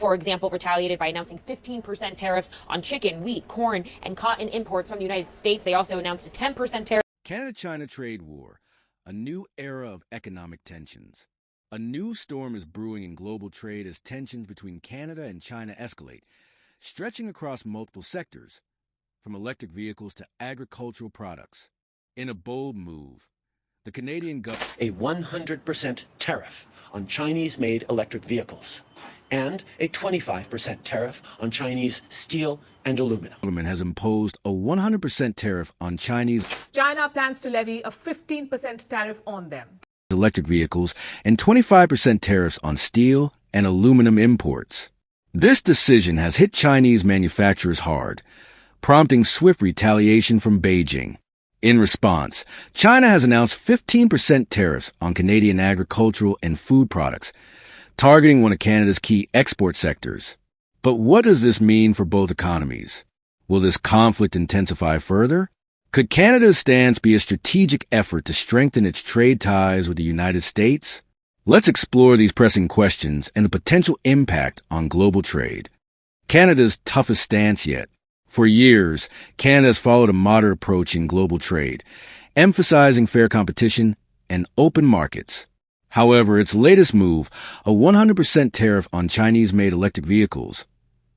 for example, retaliated by announcing 15% tariffs on chicken, wheat, corn, and cotton imports from the United States. They also announced a 10% tariff. Canada-China trade war, a new era of economic tensions. A new storm is brewing in global trade as tensions between Canada and China escalate, stretching across multiple sectors, from electric vehicles to agricultural products. In a bold move, the Canadian government a 100% tariff on Chinese-made electric vehicles and a 25% tariff on Chinese steel and aluminum. has imposed a 100% tariff on Chinese China plans to levy a 15% tariff on them. Electric vehicles and 25% tariffs on steel and aluminum imports. This decision has hit Chinese manufacturers hard, prompting swift retaliation from Beijing. In response, China has announced 15% tariffs on Canadian agricultural and food products, targeting one of Canada's key export sectors. But what does this mean for both economies? Will this conflict intensify further? Could Canada's stance be a strategic effort to strengthen its trade ties with the United States? Let's explore these pressing questions and the potential impact on global trade. Canada's toughest stance yet. For years, Canada has followed a moderate approach in global trade, emphasizing fair competition and open markets. However, its latest move, a 100% tariff on Chinese-made electric vehicles,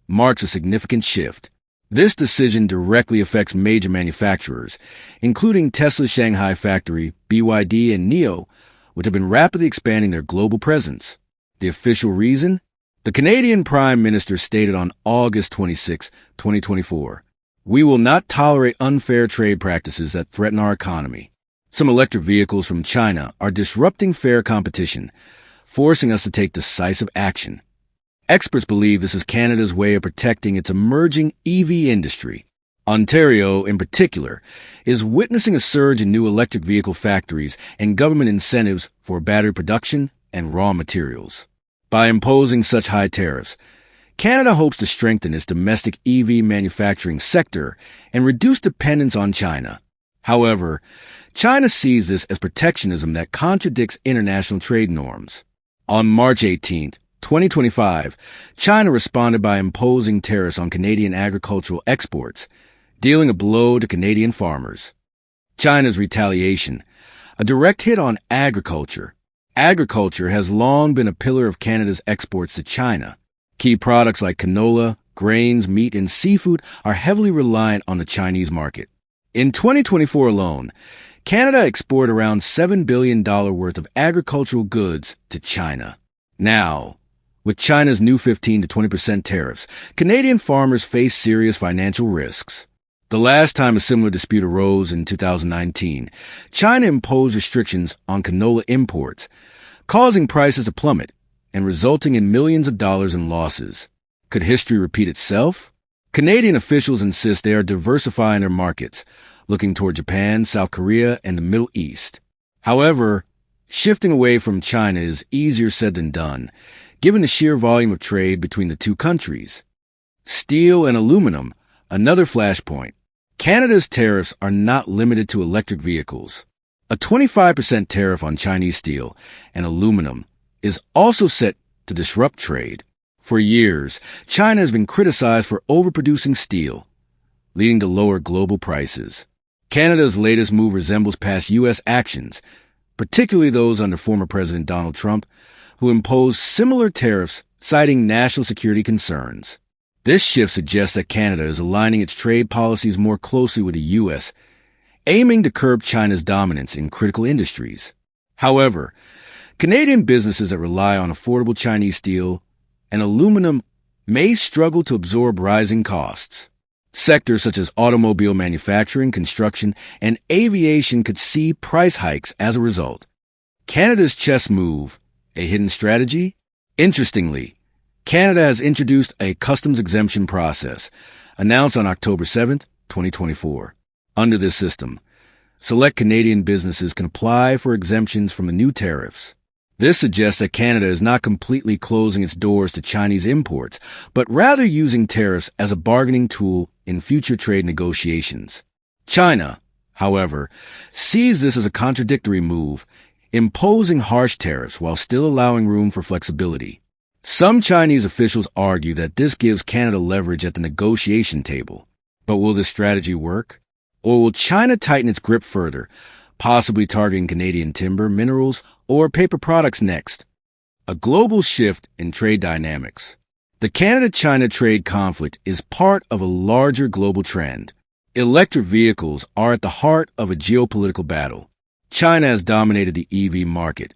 marks a significant shift. This decision directly affects major manufacturers, including Tesla's Shanghai factory, BYD, and NIO, which have been rapidly expanding their global presence. The official reason? The Canadian Prime Minister stated on August 26, 2024, "We will not tolerate unfair trade practices that threaten our economy. Some electric vehicles from China are disrupting fair competition, forcing us to take decisive action." Experts believe this is Canada's way of protecting its emerging EV industry. Ontario, in particular, is witnessing a surge in new electric vehicle factories and government incentives for battery production and raw materials. By imposing such high tariffs, Canada hopes to strengthen its domestic EV manufacturing sector and reduce dependence on China. However, China sees this as protectionism that contradicts international trade norms. On March 18, 2025, China responded by imposing tariffs on Canadian agricultural exports, dealing a blow to Canadian farmers. China's retaliation, a direct hit on agriculture. Agriculture has long been a pillar of Canada's exports to China. Key products like canola, grains, meat, and seafood are heavily reliant on the Chinese market. In 2024 alone, Canada exported around $7 billion worth of agricultural goods to China. Now, with China's new 15 to 20% tariffs, Canadian farmers face serious financial risks. The last time a similar dispute arose in 2019, China imposed restrictions on canola imports, causing prices to plummet and resulting in millions of dollars in losses. Could history repeat itself? Canadian officials insist they are diversifying their markets, looking toward Japan, South Korea, and the Middle East. However, shifting away from China is easier said than done, given the sheer volume of trade between the two countries. Steel and aluminum, another flashpoint. Canada's tariffs are not limited to electric vehicles. A 25% tariff on Chinese steel and aluminum is also set to disrupt trade. For years, China has been criticized for overproducing steel, leading to lower global prices. Canada's latest move resembles past U.S. actions, particularly those under former President Donald Trump, who imposed similar tariffs, citing national security concerns. This shift suggests that Canada is aligning its trade policies more closely with the U.S., aiming to curb China's dominance in critical industries. However, Canadian businesses that rely on affordable Chinese steel and aluminum may struggle to absorb rising costs. Sectors such as automobile manufacturing, construction, and aviation could see price hikes as a result. Canada's chess move, a hidden strategy? Interestingly, Canada has introduced a customs exemption process, announced on October 7, 2024. Under this system, select Canadian businesses can apply for exemptions from the new tariffs. This suggests that Canada is not completely closing its doors to Chinese imports, but rather using tariffs as a bargaining tool in future trade negotiations. China, however, sees this as a contradictory move, imposing harsh tariffs while still allowing room for flexibility. Some Chinese officials argue that this gives Canada leverage at the negotiation table. But will this strategy work? Or will China tighten its grip further, possibly targeting Canadian timber, minerals, or paper products next? A global shift in trade dynamics. The Canada-China trade conflict is part of a larger global trend. Electric vehicles are at the heart of a geopolitical battle. China has dominated the EV market,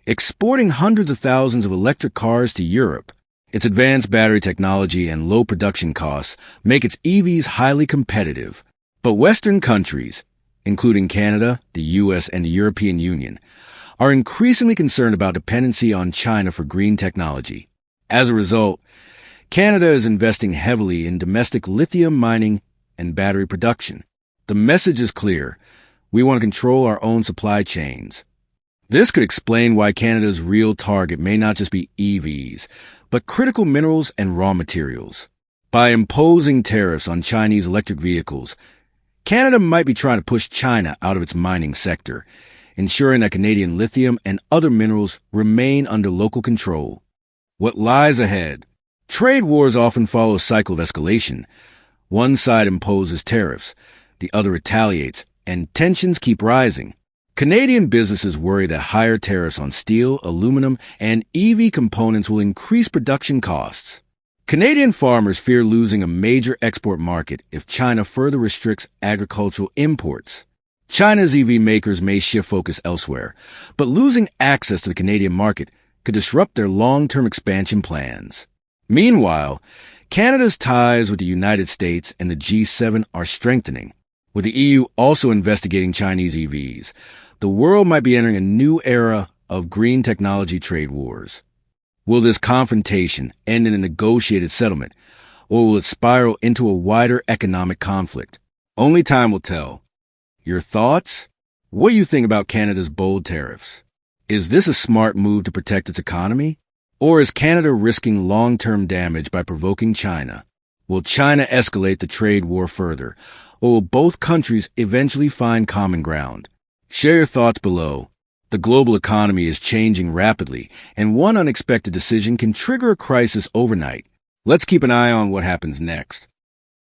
exporting hundreds of thousands of electric cars to Europe. Its advanced battery technology and low production costs make its EVs highly competitive. But Western countries, including Canada, the US, and the European Union, are increasingly concerned about dependency on China for green technology. As a result, Canada is investing heavily in domestic lithium mining and battery production. The message is clear. We want to control our own supply chains. This could explain why Canada's real target may not just be EVs, but critical minerals and raw materials. By imposing tariffs on Chinese electric vehicles, Canada might be trying to push China out of its mining sector, ensuring that Canadian lithium and other minerals remain under local control. What lies ahead? Trade wars often follow a cycle of escalation. One side imposes tariffs, the other retaliates, and tensions keep rising. Canadian businesses worry that higher tariffs on steel, aluminum, and EV components will increase production costs. Canadian farmers fear losing a major export market if China further restricts agricultural imports. China's EV makers may shift focus elsewhere, but losing access to the Canadian market could disrupt their long-term expansion plans. Meanwhile, Canada's ties with the United States and the G7 are strengthening. With the EU also investigating Chinese EVs, the world might be entering a new era of green technology trade wars. Will this confrontation end in a negotiated settlement, or will it spiral into a wider economic conflict? Only time will tell. Your thoughts? What do you think about Canada's bold tariffs? Is this a smart move to protect its economy? Or is Canada risking long-term damage by provoking China? Will China escalate the trade war further, or will both countries eventually find common ground? Share your thoughts below. The global economy is changing rapidly, and one unexpected decision can trigger a crisis overnight. Let's keep an eye on what happens next.